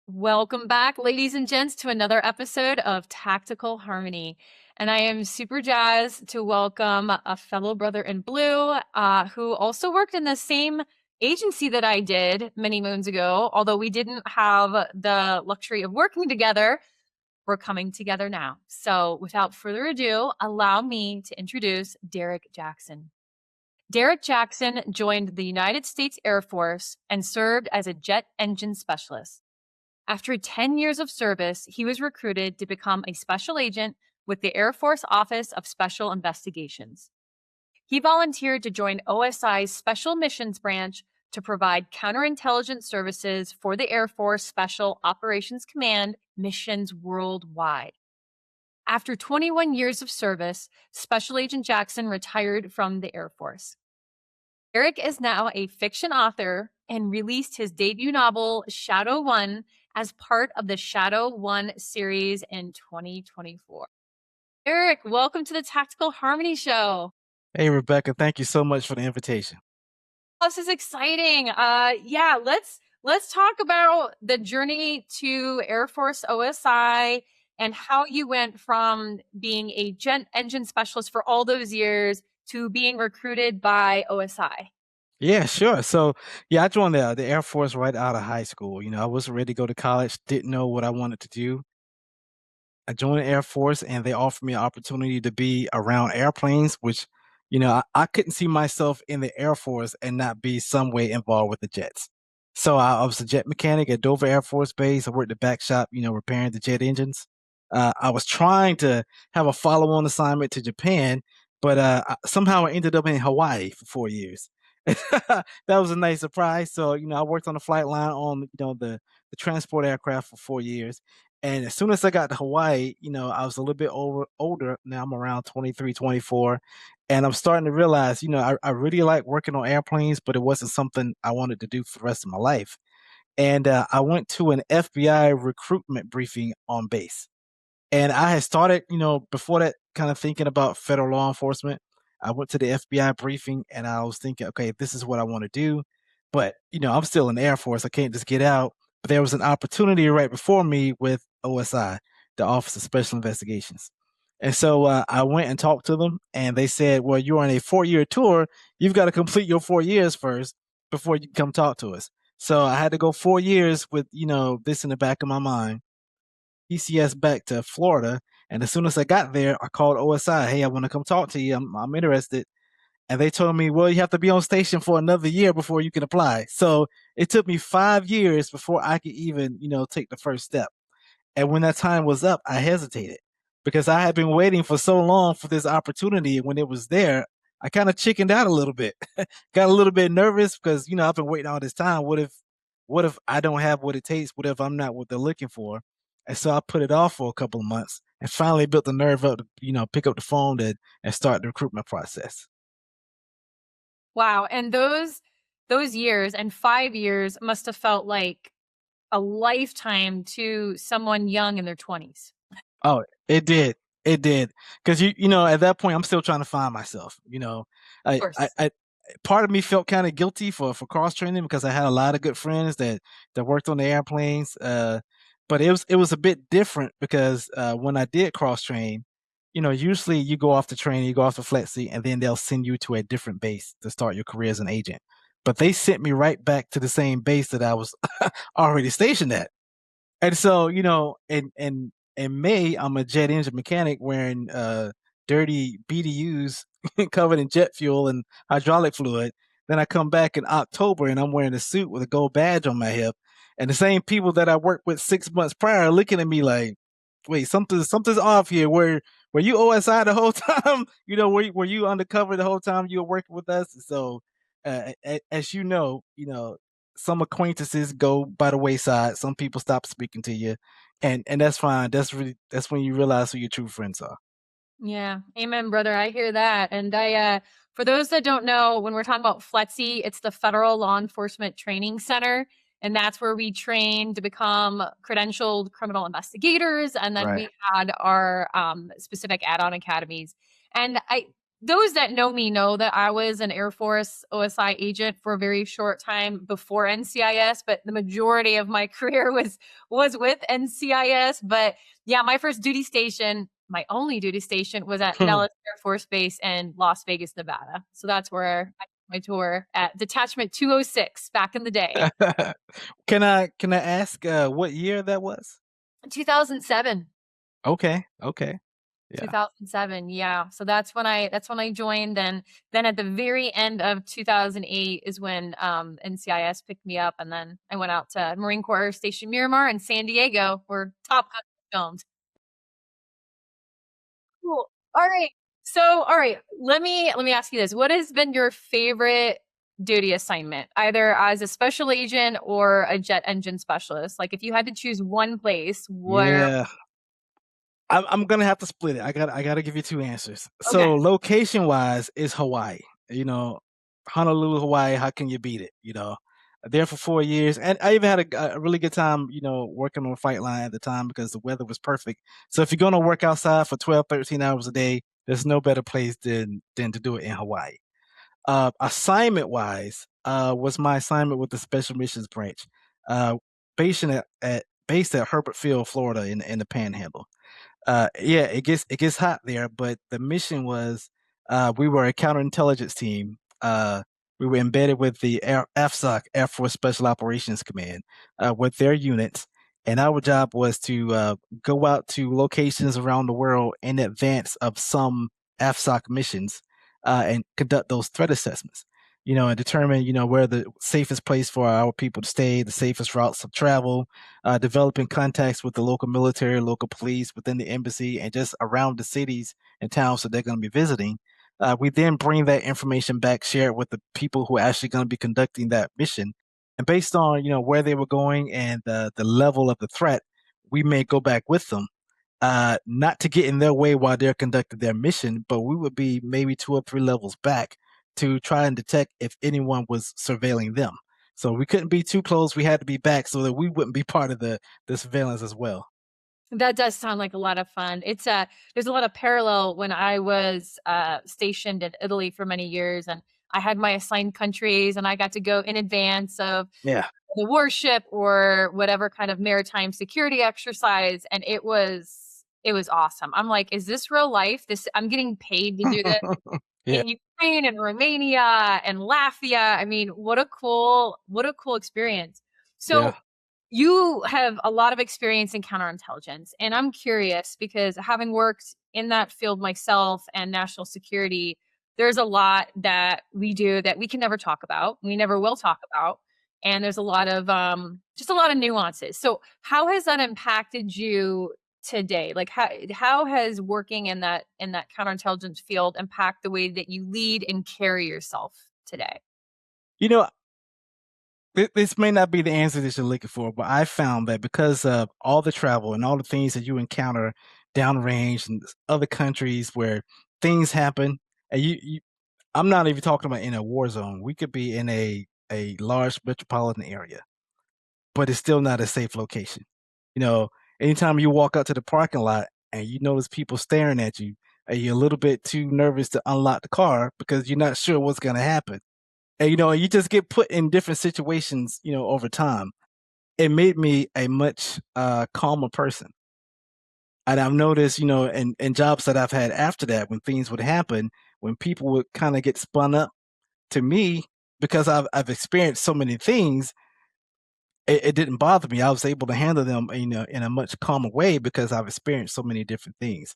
Welcome back, ladies and gents, to another episode of Tactical Harmony. And I am super jazzed to welcome a fellow brother in blue who also worked in the same agency that I did many moons ago. Although we didn't have the luxury of working together, we're coming together now. So without further ado, allow me to introduce Derrick Jackson. Derrick Jackson joined the United States Air Force and served as a jet engine specialist. After 10 years of service, he was recruited to become a special agent with the Air Force Office of Special Investigations. He volunteered to join OSI's Special Missions Branch to provide counterintelligence services for the Air Force Special Operations Command missions worldwide. After 21 years of service, Special Agent Jackson retired from the Air Force. Derrick is now a fiction author and released his debut novel, Shadow One, as part of the Shadow One series in 2024. Derrick, welcome to the Tactical Harmony Show. Hey, Rebecca, thank you so much for the invitation. This is exciting. Let's talk about the journey to Air Force OSI and how you went from being a jet engine specialist for all those years to being recruited by OSI. Yeah, sure. So, I joined the Air Force right out of high school. I wasn't ready to go to college, didn't know what I wanted to do. I joined the Air Force and they offered me an opportunity to be around airplanes, which, I couldn't see myself in the Air Force and not be some way involved with the jets. So I was a jet mechanic at Dover Air Force Base. I worked at the back shop, repairing the jet engines. I was trying to have a follow-on assignment to Japan, but somehow I ended up in Hawaii for 4 years. That was a nice surprise. So, I worked on the flight line on, the transport aircraft for 4 years. And as soon as I got to Hawaii, I was a little bit older. Now I'm around 23, 24. And I'm starting to realize, I really like working on airplanes, but it wasn't something I wanted to do for the rest of my life. And I went to an FBI recruitment briefing on base. And I had started, before that, kind of thinking about federal law enforcement. I went to the FBI briefing and I was thinking, okay, this is what I want to do. But, I'm still in the Air Force. I can't just get out. But there was an opportunity right before me with OSI, the Office of Special Investigations. And so I went and talked to them, and they said, well, you're on a 4 year tour. You've got to complete your 4 years first before you can come talk to us. So I had to go 4 years with, this in the back of my mind. PCS back to Florida. And as soon as I got there, I called OSI. Hey, I want to come talk to you. I'm interested. And they told me, well, you have to be on station for another year before you can apply. So it took me 5 years before I could even, take the first step. And when that time was up, I hesitated because I had been waiting for so long for this opportunity. When it was there, I kind of chickened out a little bit, got a little bit nervous because, I've been waiting all this time. What if I don't have what it takes? What if I'm not what they're looking for? And so I put it off for a couple of months and finally built the nerve up to, pick up the phone and start the recruitment process. Wow. And those years and 5 years must have felt like a lifetime to someone young in their 20s. Oh, it did. It did. Because at that point I'm still trying to find myself. Of I, course. I part of me felt kind of guilty for cross training because I had a lot of good friends that worked on the airplanes. But it was a bit different because when I did cross train, usually you go off the training, you go off the flat seat, and then they'll send you to a different base to start your career as an agent. But they sent me right back to the same base that I was already stationed at. And so, in May, I'm a jet engine mechanic wearing dirty BDUs covered in jet fuel and hydraulic fluid. Then I come back in October and I'm wearing a suit with a gold badge on my hip. And the same people that I worked with 6 months prior are looking at me like, wait, something's off here. Were you OSI the whole time? Were you undercover the whole time you were working with us? So as some acquaintances go by the wayside. Some people stop speaking to you, and that's fine. That's when you realize who your true friends are. Yeah. Amen, brother. I hear that. And for those that don't know, when we're talking about FLETC, it's the Federal Law Enforcement Training Center. And that's where we train to become credentialed criminal investigators. And then Right. we had our specific add on academies. And those that know me know that I was an Air Force OSI agent for a very short time before NCIS, but the majority of my career was with NCIS. But yeah, my first duty station, my only duty station, was at Nellis Air Force Base in Las Vegas, Nevada. So that's where I did my tour at Detachment 206 back in the day. Can I ask what year that was? 2007. Okay, okay, yeah, 2007, yeah. So that's when I joined, and then at the very end of 2008 is when NCIS picked me up, and then I went out to Marine Corps Air Station Miramar in San Diego, where Top Gun was filmed. Cool. All right. So, all right, let me ask you this. What has been your favorite duty assignment, either as a special agent or a jet engine specialist? Like if you had to choose one place, where yeah. I'm gonna have to split it. I gotta give you two answers. okay. So location wise is Hawaii. You know, Honolulu, Hawaii. How can you beat it? You know, there for 4 years, and I even had a really good time. You know, working on a fight line at the time because the weather was perfect. So if you're gonna work outside for 12, 13 hours a day, there's no better place than to do it in Hawaii. Assignment wise, was my assignment with the Special Missions Branch, uh, based at Herbert Field, Florida, in the Panhandle. Yeah, it gets hot there, but the mission was, we were a counterintelligence team. We were embedded with the AFSOC, Air Force Special Operations Command, with their units, and our job was to go out to locations around the world in advance of some AFSOC missions, and conduct those threat assessments. You know, and determine where the safest place for our people to stay, the safest routes of travel, developing contacts with the local military, local police within the embassy, and just around the cities and towns that they're going to be visiting. We then bring that information back, share it with the people who are actually going to be conducting that mission, and based on where they were going and the level of the threat, we may go back with them, not to get in their way while they're conducting their mission, but we would be maybe 2 or 3 levels back to try and detect if anyone was surveilling them. So we couldn't be too close. We had to be back so that we wouldn't be part of the surveillance as well. That does sound like a lot of fun. There's a lot of parallel when I was stationed in Italy for many years, and I had my assigned countries, and I got to go in advance of Yeah. the warship or whatever kind of maritime security exercise, and it was awesome. I'm like, is this real life? This I'm getting paid to do this Yeah. in Ukraine and Romania and Latvia. I mean, what a cool experience. Yeah. So you have a lot of experience in counterintelligence, and I'm curious because having worked in that field myself and national security, there's a lot that we do that we can never talk about. We never will talk about. And there's a lot of just a lot of nuances. So how has that impacted you today? Like how has working in that counterintelligence field impact the way that you lead and carry yourself today? You know, this may not be the answer that you're looking for, but I found that because of all the travel and all the things that you encounter downrange in other countries where things happen, and I'm not even talking about in a war zone. We could be in a large metropolitan area, but it's still not a safe location. You know, anytime you walk out to the parking lot and you notice people staring at you, and you're a little bit too nervous to unlock the car because you're not sure what's going to happen. And you just get put in different situations, over time. It made me a much calmer person. And I've noticed, in jobs that I've had after that, when things would happen, when people would kind of get spun up to me, because I've experienced so many things, it didn't bother me. I was able to handle them, in a much calmer way because I've experienced so many different things.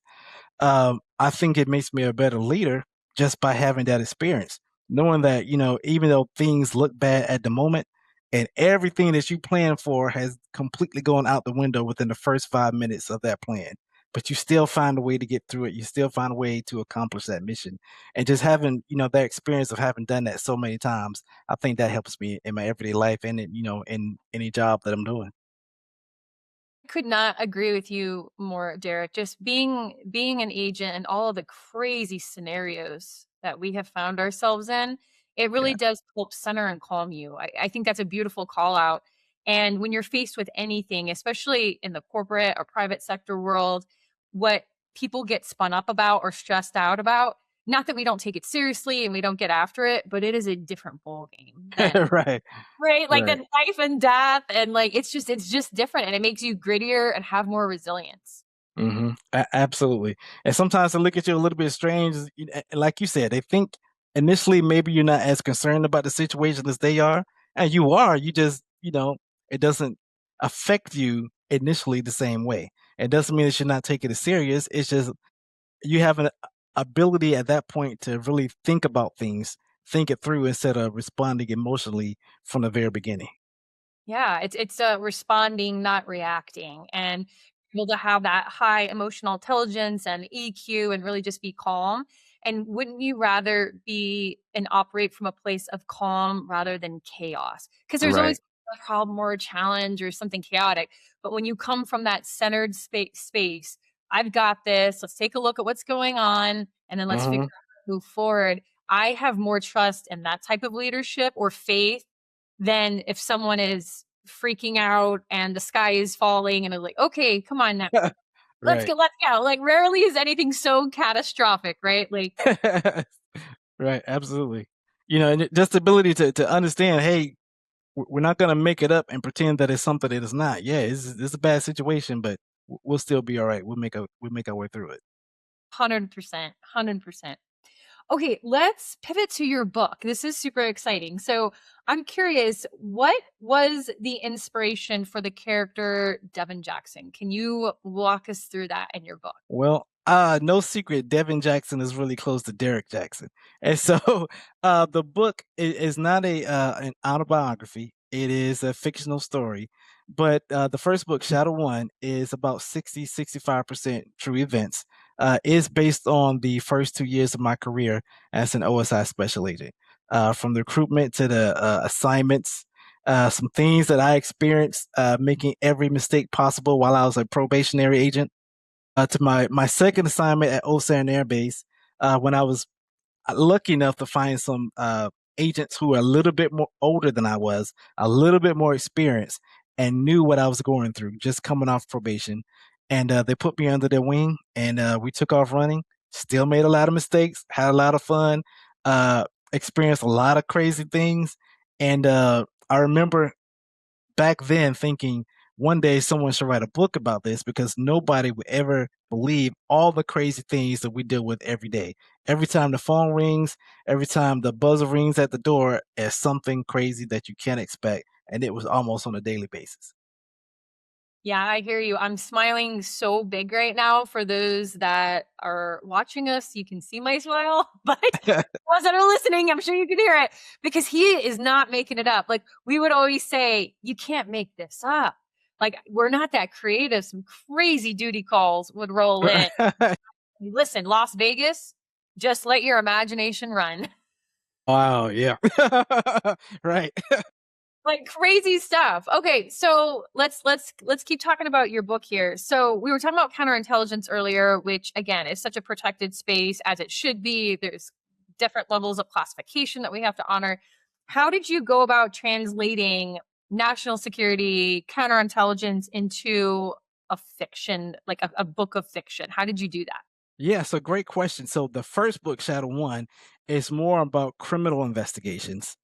I think it makes me a better leader just by having that experience, knowing that, even though things look bad at the moment and everything that you plan for has completely gone out the window within the first 5 minutes of that plan, but you still find a way to get through it. You still find a way to accomplish that mission. And just having, that experience of having done that so many times, I think that helps me in my everyday life and, in any job that I'm doing. Could not agree with you more, Derek. Just being an agent and all of the crazy scenarios that we have found ourselves in, it really Yeah. does help center and calm you. I think that's a beautiful call out. And when you're faced with anything, especially in the corporate or private sector world, what people get spun up about or stressed out about, not that we don't take it seriously and we don't get after it, but it is a different ball game than Right, right, like the right. life and death, and like it's just different, and it makes you grittier and have more resilience. Absolutely. And sometimes they look at you a little bit strange, like you said, they think initially maybe you're not as concerned about the situation as they are, and you are. You just, it doesn't affect you initially the same way. It doesn't mean that you're not taking it serious. It's just you have an ability at that point to really think about things, think it through instead of responding emotionally from the very beginning. Yeah, it's responding, not reacting, and able to have that high emotional intelligence and EQ and really just be calm. And wouldn't you rather be and operate from a place of calm rather than chaos? Because there's Right. always a problem or a challenge or something chaotic. But when you come from that centered space, I've got this. Let's take a look at what's going on, and then let's figure hmm out how to move forward. I have more trust in that type of leadership or faith than if someone is freaking out and the sky is falling and it's like, okay, come on now. Right. Let's go. Like rarely is anything so catastrophic, right? Like Right, absolutely. And just the ability to understand, hey, we're not gonna make it up and pretend that it's something that it's not. Yeah, it's a bad situation, but we'll still be all right. We'll make our way through it. 100%, 100%. Okay, let's pivot to your book. This is super exciting. So I'm curious, what was the inspiration for the character Devin Jackson? Can you walk us through that in your book? Well, no secret, Devin Jackson is really close to Derrick Jackson, and so the book is not an autobiography. It is a fictional story, but the first book, Shadow One, is about 65% true events. Is based on the first 2 years of my career as an OSI special agent, from the recruitment to the assignments. Some things that I experienced making every mistake possible while I was a probationary agent, to my second assignment at Osan Air Base, when I was lucky enough to find some agents who were a little bit more older than I was, a little bit more experienced, and knew what I was going through, just coming off probation. And they put me under their wing, and we took off running. Still made a lot of mistakes, had a lot of fun, uh, experienced a lot of crazy things. And I remember back then thinking one day someone should write a book about this because nobody would ever believe all the crazy things that we deal with every day. Every time the phone rings, every time the buzzer rings at the door, is something crazy that you can't expect. And it was almost on a daily basis. Yeah, I hear you. I'm smiling so big right now for those that are watching us. You can see my smile, but those that are listening, I'm sure you can hear it because he is not making it up. Like we would always say, you can't make this up. Like we're not that creative. Some crazy duty calls would roll in. Listen, Las Vegas, just let your imagination run. Wow, yeah. Right. Like crazy stuff. Okay, so let's keep talking about your book here. So we were talking about counterintelligence earlier, which again is such a protected space as it should be. There's different levels of classification that we have to honor. How did you go about translating national security counterintelligence into a fiction, like a book of fiction? How did you do that? Yeah, so great question. So the first book, Shadow One, is more about criminal investigations,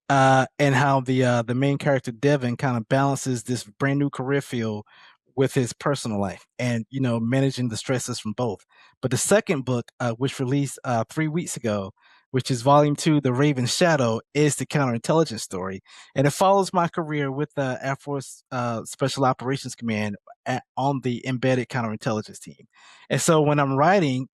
and how the main character Devin kind of balances this brand new career field with his personal life, and managing the stresses from both. But the second book, which released 3 weeks ago, which is Volume Two, The Raven's Shadow, is the counterintelligence story, and it follows my career with the Air Force Special Operations Command on the embedded counterintelligence team. And so when I'm writing,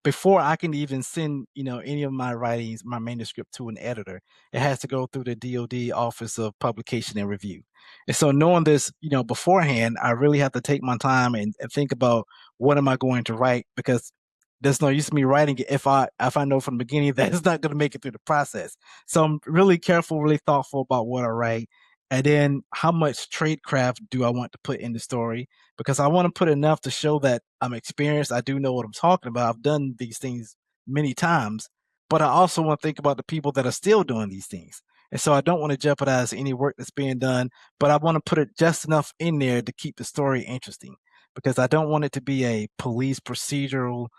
before I can even send, any of my writings, my manuscript to an editor, it has to go through the DoD Office of Publication and Review. And so knowing this, beforehand, I really have to take my time and think about what am I going to write, because there's no use to me writing it if I know from the beginning that it's not going to make it through the process. So I'm really careful, really thoughtful about what I write. And then how much tradecraft do I want to put in the story? Because I want to put enough to show that I'm experienced. I do know what I'm talking about. I've done these things many times, but I also want to think about the people that are still doing these things. And so I don't want to jeopardize any work that's being done, but I want to put it just enough in there to keep the story interesting, because I don't want it to be a police procedural,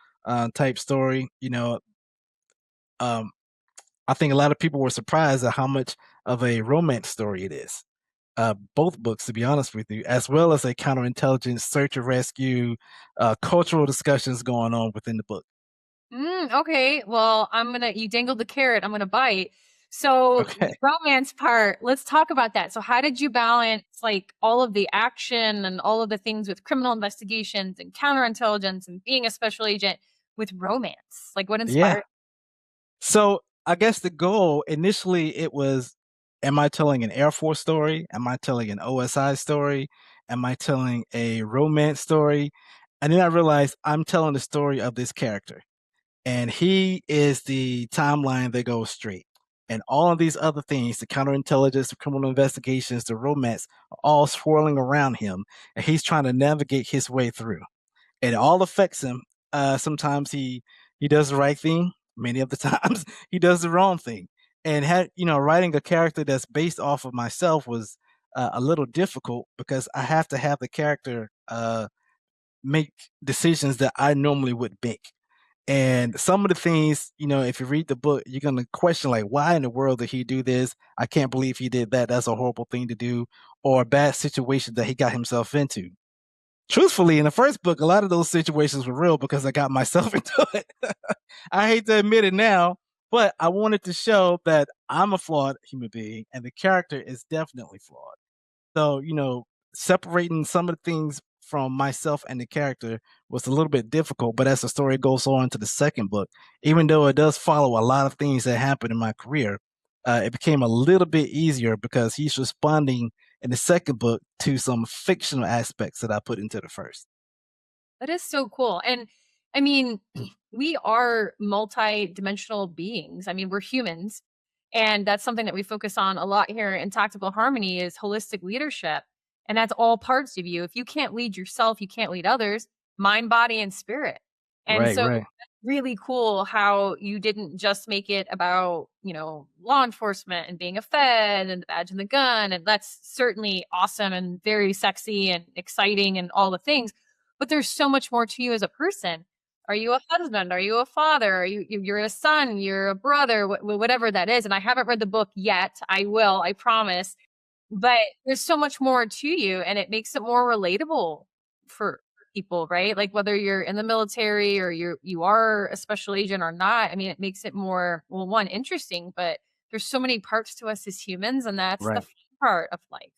type story. Um, I think a lot of people were surprised at how much of a romance story it is. Both books, to be honest with you, as well as a counterintelligence, search and rescue, cultural discussions going on within the book. Okay. Well, you dangled the carrot. I'm gonna bite. So the Okay. romance part, let's talk about that. So how did you balance like all of the action and all of the things with criminal investigations and counterintelligence and being a special agent with romance? Like what Yeah. inspired? So I guess the goal initially it was, am I telling an Air Force story? Am I telling an OSI story? Am I telling a romance story? And then I realized I'm telling the story of this character. And he is the timeline that goes straight. And all of these other things, the counterintelligence, the criminal investigations, the romance, are all swirling around him. And he's trying to navigate his way through. It all affects him. Sometimes he does the right thing. Many of the times he does the wrong thing. And writing a character that's based off of myself was a little difficult because I have to have the character make decisions that I normally would make. And some of the things, if you read the book, you're gonna question like, why in the world did he do this? I can't believe he did that. That's a horrible thing to do, or a bad situation that he got himself into. Truthfully, in the first book, a lot of those situations were real because I got myself into it. I hate to admit it now, but I wanted to show that I'm a flawed human being and the character is definitely flawed. So, separating some of the things from myself and the character was a little bit difficult. But as the story goes on to the second book, even though it does follow a lot of things that happened in my career, it became a little bit easier because he's responding in the second book to some fictional aspects that I put into the first. That is so cool. And I mean, we are multi-dimensional beings. I mean, we're humans. And that's something that we focus on a lot here in Tactical Harmony is holistic leadership. And that's all parts of you. If you can't lead yourself, you can't lead others, mind, body, and spirit. And Right, so right, that's really cool how you didn't just make it about, law enforcement and being a Fed and the badge and the gun. And that's certainly awesome and very sexy and exciting and all the things, but there's so much more to you as a person. Are you a husband? Are you a father? You're a son? You're a brother? Whatever that is. And I haven't read the book yet. I will. I promise. But there's so much more to you, and it makes it more relatable for people, right? Like whether you're in the military or you are a special agent or not. I mean, it makes it more, well, one, interesting, but there's so many parts to us as humans, and that's the right. fun part of life.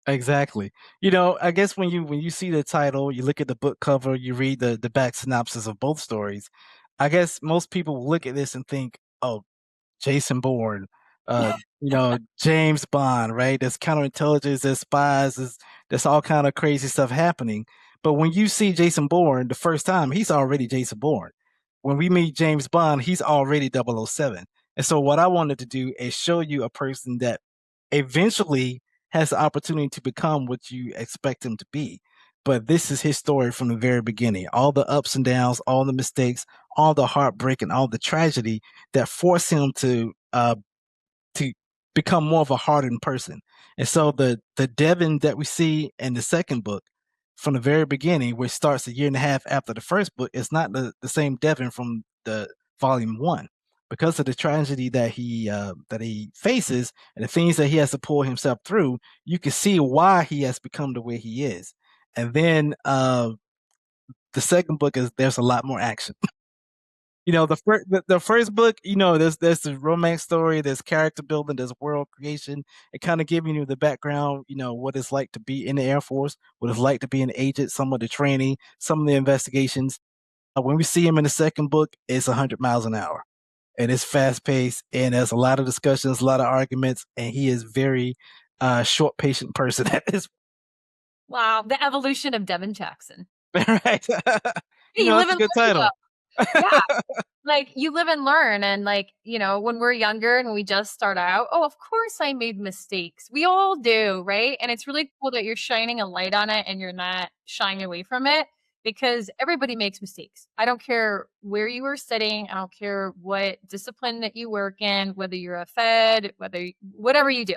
Exactly. I guess when you see the title, you look at the book cover, you read the back synopsis of both stories. I guess most people will look at this and think, "Oh, Jason Bourne, James Bond, right? There's counterintelligence, there's spies, there's all kind of crazy stuff happening. But when you see Jason Bourne the first time, he's already Jason Bourne. When we meet James Bond, he's already 007. And so what I wanted to do is show you a person that eventually has the opportunity to become what you expect him to be. But this is his story from the very beginning. All the ups and downs, all the mistakes, all the heartbreak, and all the tragedy that force him to become more of a hardened person. And so the Devin that we see in the second book from the very beginning, which starts a year and a half after the first book, is not the same Devin from the volume one. Because of the tragedy that he faces and the things that he has to pull himself through, you can see why he has become the way he is. And then the second book is there's a lot more action. The first book, there's the romance story, there's character building, there's world creation, and kind of giving you the background, what it's like to be in the Air Force, what it's like to be an agent, some of the training, some of the investigations. When we see him in the second book, it's 100 miles an hour, and it's fast paced, and there's a lot of discussions, a lot of arguments, and he is very short, patient person. That is Wow, the evolution of Devin Jackson. right. Hey, you live That's a and good learn though. title. Yeah. Like, you live and learn, and, like, when we're younger and we just start out, "Oh, of course I made mistakes." We all do, right? And it's really cool that you're shining a light on it and you're not shying away from it because everybody makes mistakes. I don't care where you are sitting, I don't care what discipline that you work in, whether you're a Fed, whatever you do.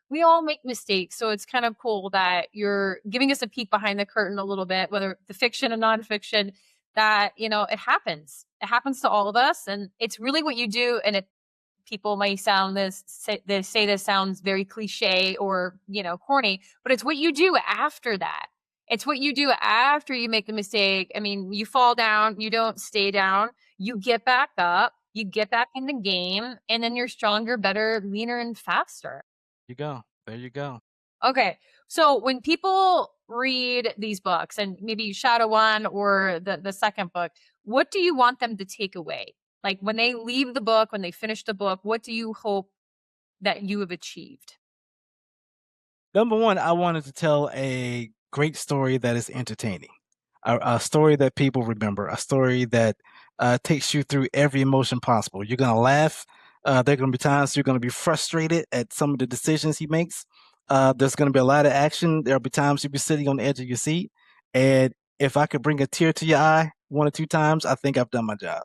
We all make mistakes, so it's kind of cool that you're giving us a peek behind the curtain a little bit, whether the fiction and nonfiction, that, it happens. It happens to all of us. And it's really what you do. And people may they say this sounds very cliche or, corny, but it's what you do after that. It's what you do after you make the mistake. I mean, you fall down, you don't stay down, you get back up, you get back in the game, and then you're stronger, better, leaner, and faster. You go. There you go. Okay. So when people read these books and maybe Shadow One or the second book, what do you want them to take away? Like when they leave the book, when they finish the book, what do you hope that you have achieved? Number one, I wanted to tell a great story that is entertaining, a story that people remember, a story that takes you through every emotion possible. You're gonna laugh. There are gonna be times you're gonna be frustrated at some of the decisions he makes. There's gonna be a lot of action. There'll be times you'll be sitting on the edge of your seat, and if I could bring a tear to your eye one or two times, I think I've done my job.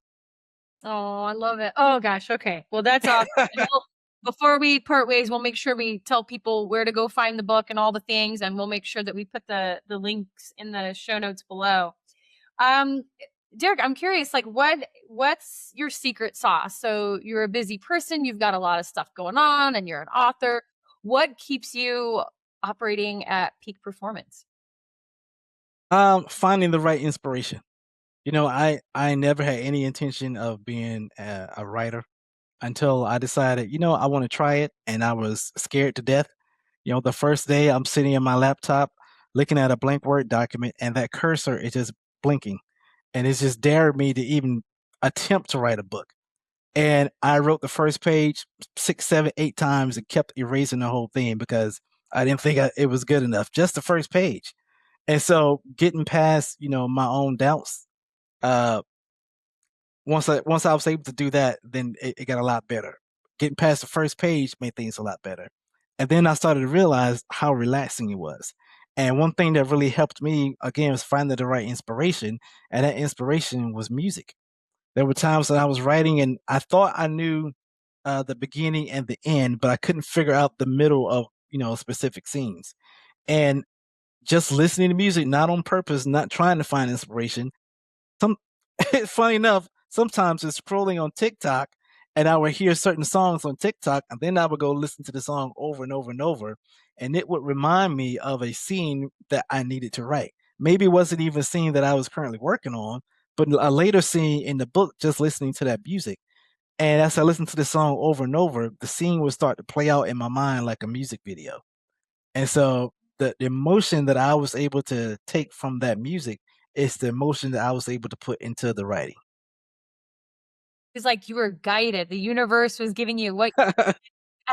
Oh, I love it. Oh gosh. Okay. Well, that's awesome. And before we part ways, we'll make sure we tell people where to go find the book and all the things, and we'll make sure that we put the links in the show notes below. Um, Derek, I'm curious, like what's your secret sauce? So you're a busy person, you've got a lot of stuff going on, and you're an author. What keeps you operating at peak performance? Finding the right inspiration. I never had any intention of being a writer until I decided, I want to try it, and I was scared to death. The first day I'm sitting in my laptop looking at a blank Word document, and that cursor is just blinking, and it's just dared me to even attempt to write a book. And I wrote the first page 6, 7, 8 times and kept erasing the whole thing because I didn't think it was good enough. Just the first page. And so getting past, my own doubts, uh, once I was able to do that, then it got a lot better. Getting past the first page made things a lot better. And then I started to realize how relaxing it was. And one thing that really helped me again was finding the right inspiration, and that inspiration was music. There were times that I was writing and I thought I knew the beginning and the end, but I couldn't figure out the middle of specific scenes. And just listening to music, not on purpose, not trying to find inspiration, some funny enough, sometimes it's scrolling on TikTok and I would hear certain songs on TikTok and then I would go listen to the song over and over and over. And it would remind me of a scene that I needed to write. Maybe it wasn't even a scene that I was currently working on, but a later scene in the book, just listening to that music. And as I listened to the song over and over, the scene would start to play out in my mind like a music video. And so the emotion that I was able to take from that music is the emotion that I was able to put into the writing. It's like you were guided. The universe was giving you what at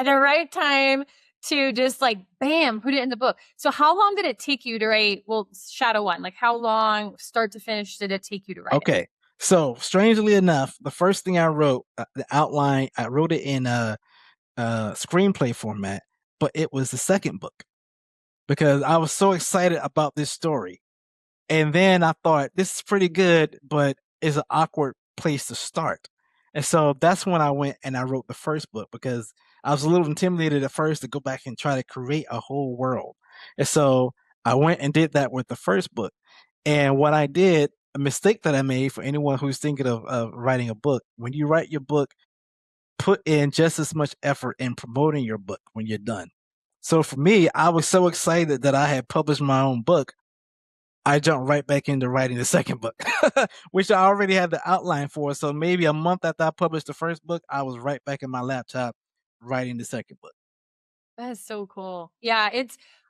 the right time to just like bam, put it in the book. So how long did it take you to write, well, Shadow One? Like how long start to finish did it take you to write it? Okay. So strangely enough, the first thing I wrote, the outline, I wrote it in a screenplay format, but it was the second book because I was so excited about this story. And then I thought, this is pretty good, but it's an awkward place to start. And so that's when I went and I wrote the first book because I was a little intimidated at first to go back and try to create a whole world. And so I went and did that with the first book. And what I did, a mistake that I made for anyone who's thinking of writing a book, when you write your book, put in just as much effort in promoting your book when you're done. So for me, I was so excited that I had published my own book I jumped right back into writing the second book, which I already had the outline for. So maybe a month after I published the first book, I was right back in my laptop writing the second book. That is so cool. Yeah,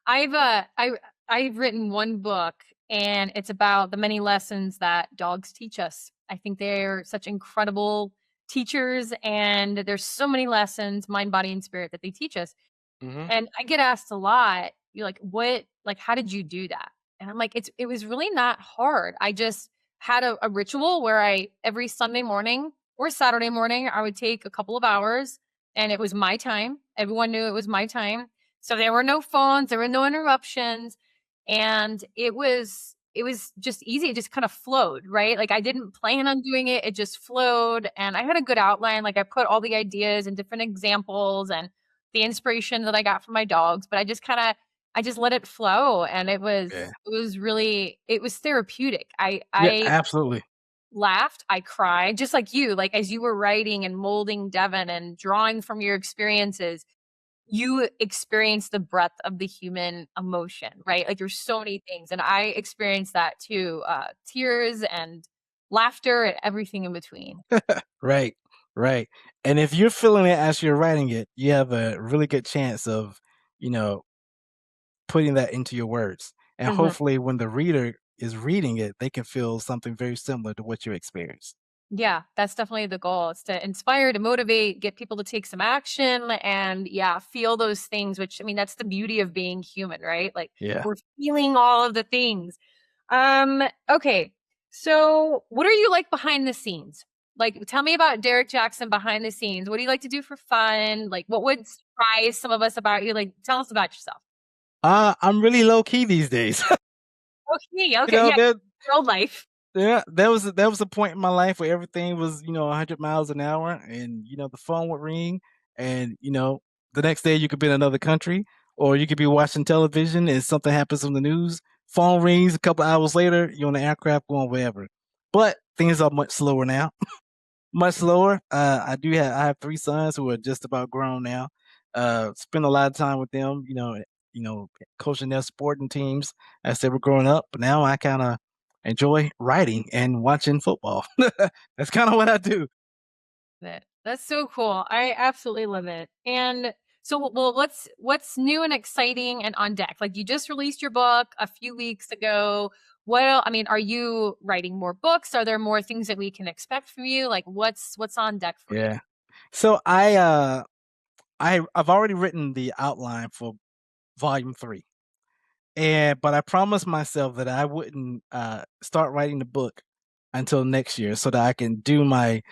I've uh I I've written one book and it's about the many lessons that dogs teach us. I think they're such incredible teachers and there's so many lessons, mind, body, and spirit that they teach us. Hmm. And I get asked a lot, you're like, "What like, how did you do that?" And I'm like, it was really not hard. I just had a ritual where I every Sunday morning or Saturday morning, I would take a couple of hours and it was my time. Everyone knew it was my time. So there were no phones, there were no interruptions, and it was just easy. It just kind of flowed, right? Like I didn't plan on doing it. It just flowed and I had a good outline. Like I put all the ideas and different examples and the inspiration that I got from my dogs, but I just let it flow and Yeah. it was really it was therapeutic. Yeah, absolutely. laughed, I cried, just like you, like as you were writing and molding Devon and drawing from your experiences, you experience the breadth of the human emotion, right? Like there's so many things. And I experienced that too. Tears and laughter and everything in between. Right, right. And if you're feeling it as you're writing it, you have a really good chance of, you know, putting that into your words. And Mhm. hopefully when the reader is reading it, they can feel something very similar to what you experienced. Yeah, that's definitely the goal. It's to inspire, to motivate, get people to take some action and yeah, feel those things, which I mean, that's the beauty of being human, right? Like Yeah. we're feeling all of the things. Okay. So what are you like behind the scenes? Like tell me about Derrick Jackson behind the scenes. What do you like to do for fun? Like what would surprise some of us about you? Like tell us about yourself. I'm really low key these days. Okay, You okay, know, yeah, real life. yeah, there was a point in my life where everything was, 100 miles an hour, and the phone would ring, and the next day you could be in another country, or you could be watching television and something happens on the news. Phone rings a couple hours later, you're on the aircraft going wherever. But things are much slower now. Much slower. I have 3 sons who are just about grown now. Spend a lot of time with them, coaching their sporting teams as they were growing up. But now I kinda enjoy writing and watching football. That's kinda what I do. It. That's so cool. I absolutely love it. And so, well, what's new and exciting and on deck? Like you just released your book a few weeks ago. I mean, are you writing more books? Are there more things that we can expect from you? Like what's on deck for you? Yeah. So I've already written the outline for volume 3. But I promised myself that I wouldn't start writing the book until next year, so that I can do my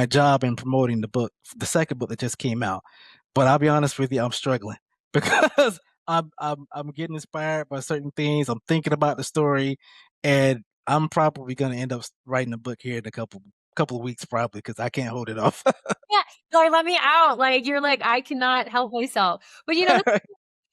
job in promoting the book, the second book that just came out. But I'll be honest with you, I'm struggling because I'm getting inspired by certain things. I'm thinking about the story, and I'm probably going to end up writing a book here in a couple of weeks, probably because I can't hold it off. Yeah, like let me out. Like you're like I cannot help myself. But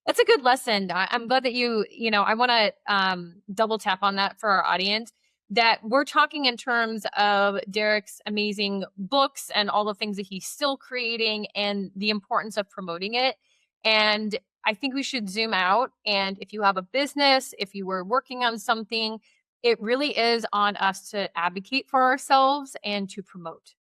that's a good lesson. I'm glad that I want to double tap on that for our audience that we're talking in terms of Derrick's amazing books and all the things that he's still creating and the importance of promoting it. And I think we should zoom out. And if you have a business, if you were working on something, it really is on us to advocate for ourselves and to promote.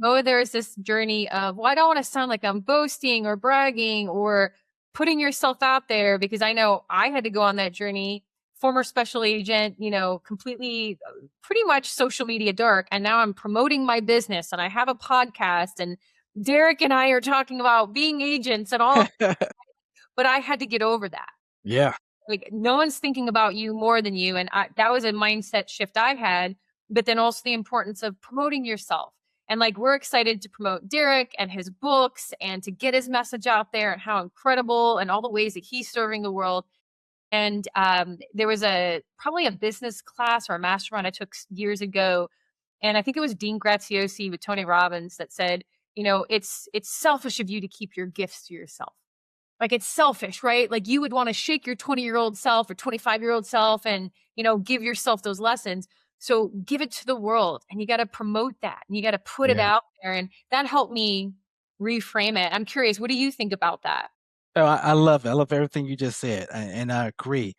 Oh, there's this journey of, well, I don't want to sound like I'm boasting or bragging or putting yourself out there because I know I had to go on that journey. Former special agent, completely pretty much social media dark. And now I'm promoting my business and I have a podcast and Derrick and I are talking about being agents and all of, but I had to get over that. Yeah, Like no one's thinking about you more than you. And that was a mindset shift I had, but then also the importance of promoting yourself. And like we're excited to promote Derrick and his books and to get his message out there and how incredible and all the ways that he's serving the world. And there was probably a business class or a mastermind I took years ago, and I think it was Dean Graziosi with Tony Robbins that said, it's selfish of you to keep your gifts to yourself. Like it's selfish, right? Like you would want to shake your 20-year-old self or 25-year-old self and, give yourself those lessons. So give it to the world and you got to promote that and you got to put it yeah. out there. And that helped me reframe it. I'm curious, what do you think about that? Oh, I love it. I love everything you just said, and I agree.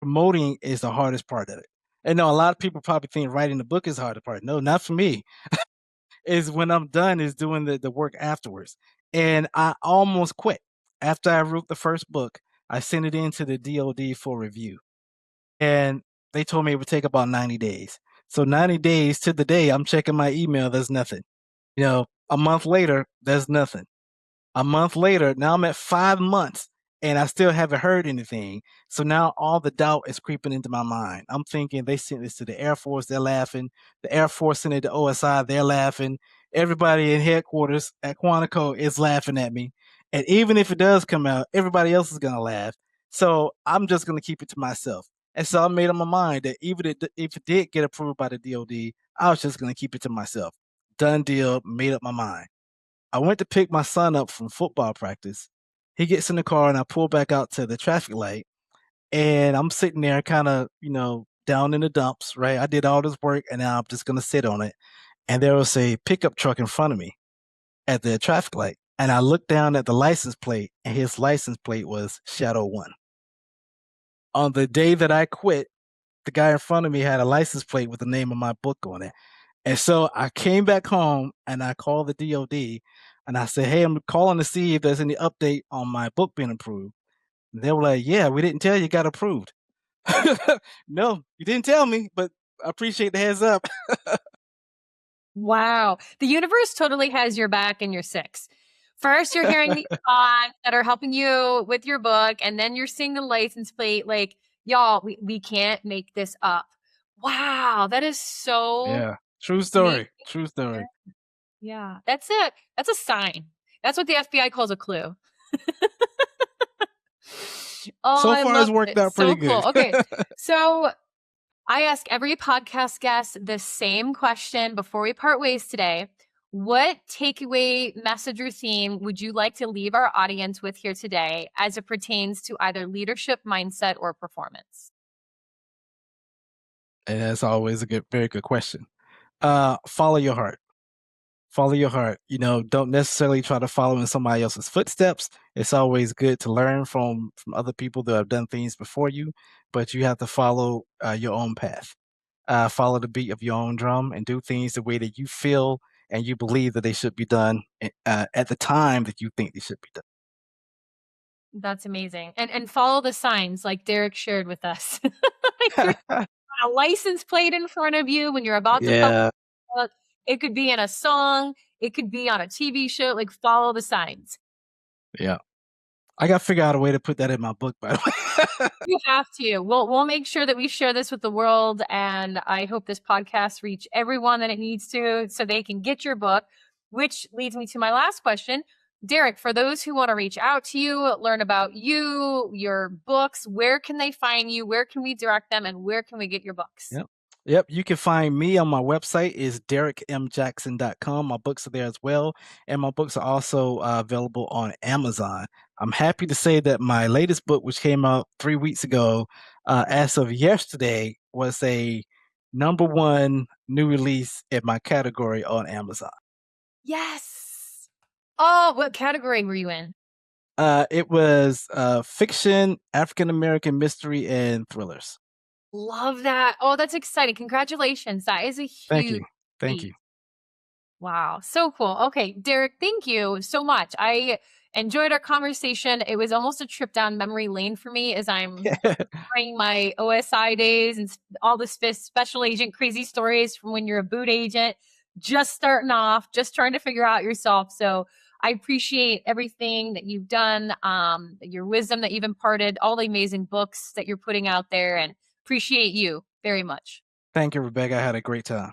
Promoting is the hardest part of it. And no, a lot of people probably think writing the book is the hardest part. No, not for me. Is when I'm done is doing the work afterwards. And I almost quit. After I wrote the first book, I sent it in to the DOD for review. And they told me it would take about 90 days. So 90 days to the day, I'm checking my email, there's nothing. A month later, there's nothing. A month later, now I'm at 5 months and I still haven't heard anything. So now all the doubt is creeping into my mind. I'm thinking they sent this to the Air Force, they're laughing. The Air Force sent it to OSI, they're laughing. Everybody in headquarters at Quantico is laughing at me. And even if it does come out, everybody else is going to laugh. So I'm just going to keep it to myself. And so I made up my mind that even if it did get approved by the DOD, I was just going to keep it to myself. Done deal, made up my mind. I went to pick my son up from football practice. He gets in the car and I pull back out to the traffic light and I'm sitting there kind of, down in the dumps, right? I did all this work and now I'm just gonna sit on it. And there was a pickup truck in front of me at the traffic light. And I looked down at the license plate, and his license plate was Shadow One. On the day that I quit, the guy in front of me had a license plate with the name of my book on it. And so I came back home and I called the DOD and I said, "Hey, I'm calling to see if there's any update on my book being approved." And they were like, "Yeah, we didn't tell you it got approved." No, you didn't tell me, but I appreciate the heads up. Wow. The universe totally has your back in your six. First, you're hearing these thoughts that are helping you with your book, and then you're seeing the license plate. Like, y'all, we can't make this up. Wow, that is so Yeah, true amazing. story. True story. Yeah, that's it. That's a sign. That's what the FBI calls a clue. Oh, So I far, it's love worked it. out pretty So good. cool. Okay. So I ask every podcast guest the same question before we part ways today. What takeaway message or theme would you like to leave our audience with here today as it pertains to either leadership, mindset, or performance? And that's always a very good question. Follow your heart. Follow your heart. Don't necessarily try to follow in somebody else's footsteps. It's always good to learn from other people that have done things before you, but you have to follow your own path. Follow the beat of your own drum and do things the way that you feel and you believe that they should be done at the time that you think they should be That's amazing. And follow the signs like Derrick shared with us. Like there's done. a license plate in front of you when you're about to publish Yeah, a book. It could be in a song, it could be on a TV show. Like follow the signs. yeah. I got to figure out a way to put that in my book, by the way. You have to. We'll make sure that we share this with the world, and I hope this podcast reach everyone that it needs to, so they can get your book. Which leads me to my last question, Derrick. For those who want to reach out to you, learn about you, your books, where can they find you? Where can we direct them, and where can we get your books? Yep. Yep. You can find me on my website is derrickmjackson.com. My books are there as well. And my books are also available on Amazon. I'm happy to say that my latest book, which came out 3 weeks ago, as of yesterday, was a number one new release in my category on Amazon. Yes. Oh, what category were you in? It was fiction, African American mystery, and thrillers. Love that. Oh, that's exciting. Congratulations. That is a Thank you. huge Thank feat. you. Wow, so cool. Okay, Derrick, thank you so much. I enjoyed our conversation. It was almost a trip down memory lane for me as I'm remembering my OSI days and all the special agent crazy stories from when you're a boot agent, just starting off, just trying to figure out yourself. So I appreciate everything that you've done, your wisdom that you've imparted, all the amazing books that you're putting out there, and appreciate you very much. Thank you, Rebecca. I had a great time.